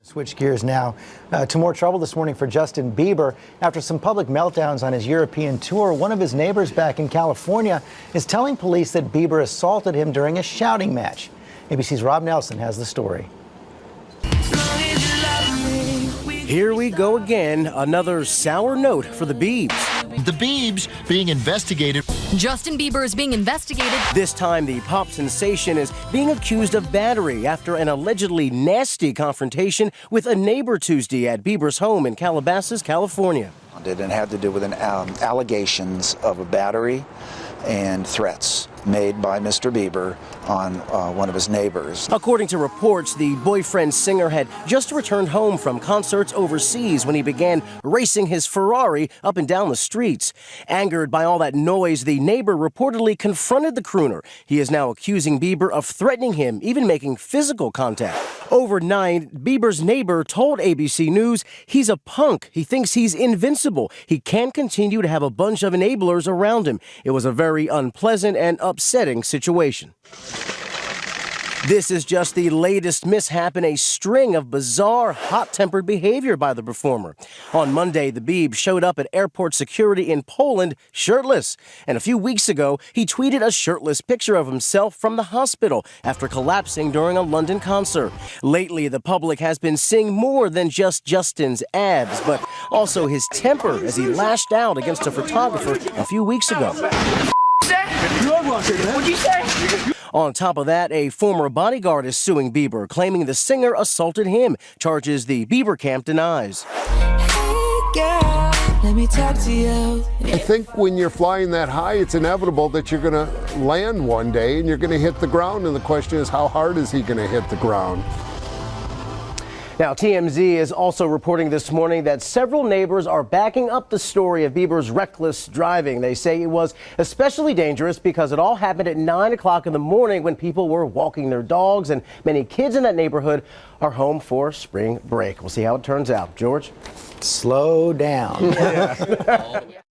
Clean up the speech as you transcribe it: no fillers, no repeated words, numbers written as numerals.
Switch gears now to more trouble this morning for Justin Bieber. After some public meltdowns on his European tour, one of his neighbors back in California is telling police that Bieber assaulted him during a shouting match. ABC's Rob Nelson has the story. Here we go again, another sour note for the Biebs. The Biebs being investigated. Justin Bieber is being investigated. This time, the pop sensation is being accused of battery after an allegedly nasty confrontation with a neighbor Tuesday at Bieber's home in Calabasas, California. It had to do with allegations of a battery and threats made by Mr. Bieber on one of his neighbors. According to reports, the boyfriend singer had just returned home from concerts overseas when he began racing his Ferrari up and down the streets. Angered by all that noise, the neighbor reportedly confronted the crooner. He is now accusing Bieber of threatening him, even making physical contact. Overnight, Bieber's neighbor told ABC News he's a punk. He thinks he's invincible. He can't continue to have a bunch of enablers around him. It was a very unpleasant and upsetting situation. This is just the latest mishap in a string of bizarre, hot-tempered behavior by the performer. On Monday, the Biebs showed up at airport security in Poland shirtless. And a few weeks ago, he tweeted a shirtless picture of himself from the hospital after collapsing during a London concert. Lately, the public has been seeing more than just Justin's abs, but also his temper as he lashed out against a photographer a few weeks ago. What'd you say? On top of that, a former bodyguard is suing Bieber, claiming the singer assaulted him, charges the Bieber camp denies. Hey girl, let me talk to you. I think when you're flying that high, it's inevitable that you're going to land one day and you're going to hit the ground, and the question is, how hard is he going to hit the ground? Now, TMZ is also reporting this morning that several neighbors are backing up the story of Bieber's reckless driving. They say it was especially dangerous because it all happened at 9 o'clock in the morning when people were walking their dogs, and many kids in that neighborhood are home for spring break. We'll see how it turns out. George? Slow down.